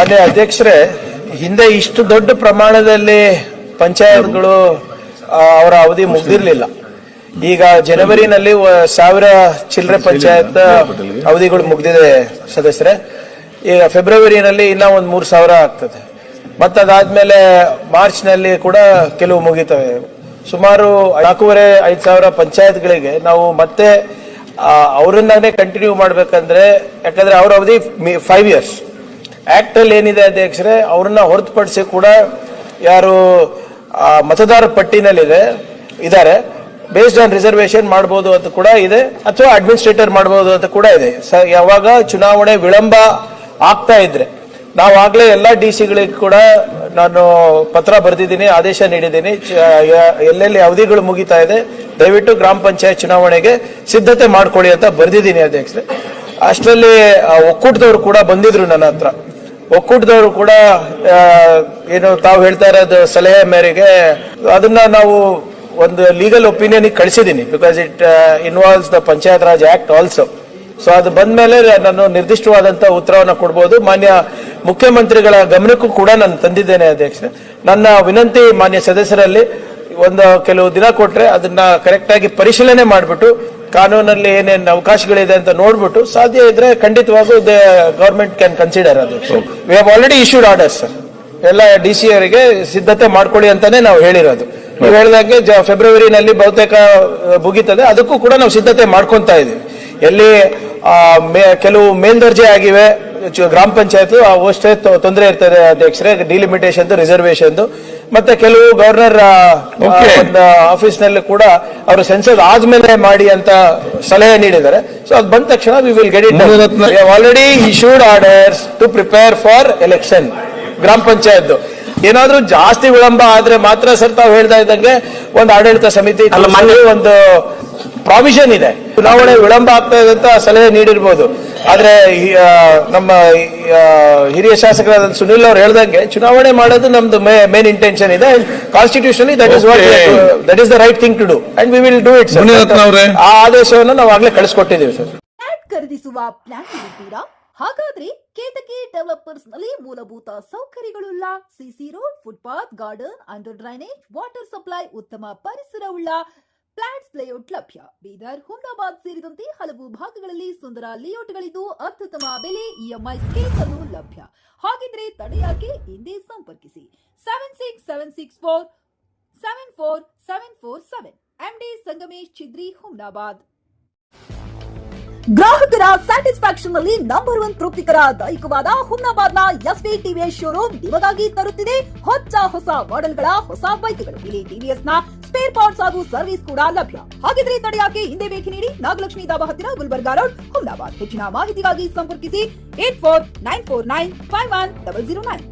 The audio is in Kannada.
ಮಾನ್ಯ ಅಧ್ಯಕ್ಷರೇ, ಹಿಂದೆ ಇಷ್ಟು ದೊಡ್ಡ ಪ್ರಮಾಣದಲ್ಲಿ ಪಂಚಾಯತ್ಗಳು ಅವರ ಅವಧಿ ಮುಗ್ದಿರ್ಲಿಲ್ಲ. ಈಗ ಜನವರಿನಲ್ಲಿ 1000 ಚಿಲ್ಲರೆ ಪಂಚಾಯತ್ ಅವಧಿಗಳು ಮುಗ್ದಿದೆ ಸದಸ್ಯರೇ. ಈಗ ಫೆಬ್ರವರಿನಲ್ಲಿ ಇನ್ನ ಒಂದು 3000 ಆಗ್ತದೆ. ಮತ್ತದಾದ್ಮೇಲೆ ಮಾರ್ಚ್ ನಲ್ಲಿ ಕೂಡ ಕೆಲವು ಮುಗಿತವೆ. ಸುಮಾರು 4500 ಪಂಚಾಯತ್ಗಳಿಗೆ ನಾವು ಮತ್ತೆ ಅವರನ್ನೇ ಕಂಟಿನ್ಯೂ ಮಾಡ್ಬೇಕಂದ್ರೆ, ಯಾಕಂದ್ರೆ ಅವ್ರ ಅವಧಿ 5 years. ಆಕ್ಟ್ ಅಲ್ಲಿ ಏನಿದೆ ಅಧ್ಯಕ್ಷರೇ, ಅವ್ರನ್ನ ಹೊರತುಪಡಿಸಿ ಕೂಡ ಯಾರು ಮತದಾರ ಪಟ್ಟಿನಲ್ಲಿದೆ ಇದ್ದಾರೆ, ಬೇಸ್ಡ್ ಆನ್ ರಿಸರ್ವೇಶನ್ ಮಾಡಬಹುದು ಅಂತ ಕೂಡ ಇದೆ, ಅಥವಾ ಅಡ್ಮಿನಿಸ್ಟ್ರೇಟರ್ ಮಾಡಬಹುದು ಅಂತ ಕೂಡ ಇದೆ. ಯಾವಾಗ ಚುನಾವಣೆ ವಿಳಂಬ ಆಗ್ತಾ ಇದ್ರೆ ನಾವಾಗ್ಲೇ ಎಲ್ಲಾ ಡಿಸಿಗಳಿಗೆ ಕೂಡ ನಾನು ಪತ್ರ ಬರೆದಿದ್ದೀನಿ, ಆದೇಶ ನೀಡಿದ್ದೀನಿ. ಎಲ್ಲೆಲ್ಲಿ ಅವಧಿಗಳು ಮುಗಿತಾ ಇದೆ ದಯವಿಟ್ಟು ಗ್ರಾಮ ಪಂಚಾಯತ್ ಚುನಾವಣೆಗೆ ಸಿದ್ಧತೆ ಮಾಡ್ಕೊಳ್ಳಿ ಅಂತ ಬರೆದಿದ್ದೀನಿ ಅಧ್ಯಕ್ಷರೇ. ಅಷ್ಟರಲ್ಲಿ ಒಕ್ಕೂಟದವರು ಕೂಡ ಬಂದಿದ್ರು ನನ್ನ ಹತ್ರ. ಒಕ್ಕೂಟದವರು ಕೂಡ ಏನು ತಾವು ಹೇಳ್ತಾ ಇರೋದು ಸಲಹೆ ಮೇರೆಗೆ ಅದನ್ನ ನಾವು ಒಂದು ಲೀಗಲ್ ಒಪಿನಿಯನ್ ಕಳಿಸಿದ್ದೀನಿ, because it involves the panchayat raj act also. So ಅದು ಬಂದ್ಮೇಲೆ ನಾನು ನಿರ್ದಿಷ್ಟವಾದಂತಹ ಉತ್ತರವನ್ನು ಕೊಡಬಹುದು. ಮಾನ್ಯ ಮುಖ್ಯಮಂತ್ರಿಗಳ ಗಮನಕ್ಕೂ ಕೂಡ ನಾನು ತಂದಿದ್ದೇನೆ ಅಧ್ಯಕ್ಷರೇ. ನನ್ನ ವಿನಂತಿ ಮಾನ್ಯ ಸದಸ್ಯರಲ್ಲಿ, ಒಂದು ಕೆಲವು ದಿನ ಕೊಟ್ರೆ ಅದನ್ನ ಕರೆಕ್ಟ್ ಆಗಿ ಪರಿಶೀಲನೆ ಮಾಡಿಬಿಟ್ಟು ಕಾನೂನಲ್ಲಿ ಏನೇನು ಅವಕಾಶಗಳಿದೆ ಅಂತ ನೋಡ್ಬಿಟ್ಟು ಸಾಧ್ಯ ಇದ್ರೆ ಖಂಡಿತವಾಗೂ ಗವರ್ಮೆಂಟ್ ಕ್ಯಾನ್ ಕನ್ಸಿಡರ್. ಅದು we have already issued orders sir. ಎಲ್ಲ ಡಿಸಿ ಅವರಿಗೆ ಸಿದ್ಧತೆ ಮಾಡ್ಕೊಳ್ಳಿ ಅಂತಾನೆ ನಾವು ಹೇಳಿರೋದು. ನೀವು ಹೇಳಿದಂಗೆ ಫೆಬ್ರವರಿನಲ್ಲಿ ಬಹುತೇಕ ಮುಗಿತದೆ, ಅದಕ್ಕೂ ಕೂಡ ನಾವು ಸಿದ್ಧತೆ ಮಾಡ್ಕೊಂತಾ ಇದೀವಿ. ಎಲ್ಲಿ ಕೆಲವು ಮೇಲ್ದರ್ಜೆ ಆಗಿವೆ ಗ್ರಾಮ ಪಂಚಾಯತ್, ಅವಷ್ಟೇ ತೊಂದರೆ ಇರ್ತದೆ ಅಧ್ಯಕ್ಷರೇ, ಡಿಲಿಮಿಟೇಷನ್, ರಿಸರ್ವೇಶನ್. ಮತ್ತೆ ಕೆಲವು ಗವರ್ನರ್ ಆಫೀಸ್ ನಲ್ಲಿ ಕೂಡ ಅವರು ಸೆನ್ಸಸ್ ಆದ್ಮೇಲೆ ಮಾಡಿ ಅಂತ ಸಲಹೆ ನೀಡಿದ್ದಾರೆ. ಸೊ ಅದು ಬಂದ ತಕ್ಷಣ we will get it. Already issued orders to prepare for election grama panchayat. ಏನಾದ್ರೂ ಜಾಸ್ತಿ ವಿಳಂಬ ಆದ್ರೆ ಮಾತ್ರ ಸರ್ ತಾವು ಹೇಳ್ತಾ ಇದ್ದಂಗೆ ಒಂದು ಆಡಳಿತ ಸಮಿತಿ ಒಂದು ಪ್ರಾವಿಷನ್ ಇದೆ, ಚುನಾವಣೆ ವಿಳಂಬ ಆಗ್ತಾ ಇದೆ ಅಂತ ಸಲಹೆ ನೀಡಿರ್ಬೋದು. ಆದ್ರೆ ನಮ್ಮ ಹಿರಿಯ ಶಾಸಕರಾದ ಸುನಿಲ್ ಅವರು ಹೇಳ್ದಂಗೆ ಚುನಾವಣೆ ಮಾಡೋದು ನಮ್ದು ಮೇನ್ ಇಂಟೆನ್ಷನ್ ಇದೆ. Constitutionally that is the right thing to do and we will do it sir. ಆ ಆದೇಶವನ್ನು ನಾವು ಆಗ್ಲೇ ಕಳಿಸ್ಕೊಟ್ಟಿದ್ದೀವಿ ಸರ್. ಖರೀದಿಸುವ ಪ್ಲಾನ್ ಇದ್ದೀರಾ? ಹಾಗಾದ್ರೆ ಕೇತಕಿ ಡೆವಲಪರ್ಸ್ ನಲ್ಲಿ ಮೂಲಭೂತ ಸೌಕರ್ಯಗಳುಳ್ಳ CC road, footpath, garden, under drainage, water supply, ಉತ್ತಮ ಪರಿಸರವುಳ್ಳ ಫ್ಲಾಟ್ಸ್ ಲೇಔಟ್ ಲಭ್ಯ. ಬೀದರ್, ಹುಮ್ನಾಬಾದ್ ಸೇರಿದಂತೆ ಹಲವು ಭಾಗಗಳಲ್ಲಿ ಸುಂದರ ಲೇಔಟ್ಗಳಿದ್ದು ಅತ್ಯುತ್ತಮ ಬೆಲೆ, ಇಎಂಐ ಸ್ಕೀಮ್ಸ್ ಅನ್ನು ಲಭ್ಯ. ಹಾಗಿದ್ರೆ ತಡೆಯಾಕೆ? ಹಿಂದೆ ಸಂಪರ್ಕಿಸಿ 7676474747 MD ಸಂಗಮೇಶ್ ಚಿದ್ರಿ, ಹುಮ್ನಾಬಾದ್. ಗ್ರಾಹಕರ ಸ್ಯಾಟಿಸ್ಫ್ಯಾಕ್ಷನ್ ನಲ್ಲಿ ನಂಬರ್ 1 ತೃಪ್ತಿಕರ ದೈಹಿಕವಾದ ಹುಮ್ನಾಬಾದ್ನ ಎಸ್ವಿ ಟಿವಿಎಸ್ ಶೋರೂಮ್ ನಿಮಗಾಗಿ ತರುತ್ತಿದೆ ಹೊಸ ಮಾಡೆಲ್ಗಳ ಹೊಸ ಬೈಕ್ಗಳು. ಇಲ್ಲಿ ಟಿವಿಎಸ್ ನ ಸ್ಪೇರ್ ಪಾರ್ಟ್ಸ್ ಹಾಗೂ ಸರ್ವಿಸ್ ಕೂಡ ಲಭ್ಯ. ಹಾಗಿದ್ರೆ ತಡೆಯಾಕೆ? ಹಿಂದೆ ಭೇಟಿ ನೀಡಿ, ನಾಗಲಕ್ಷ್ಮಿ ಧಾಬಾ ಹತ್ತಿರ, ಗುಲ್ಬರ್ಗಾ ರೋಡ್, ಹುಮ್ನಾಬಾದ್. ಹೆಚ್ಚಿನ ಮಾಹಿತಿಗಾಗಿ ಸಂಪರ್ಕಿಸಿ 8494951009.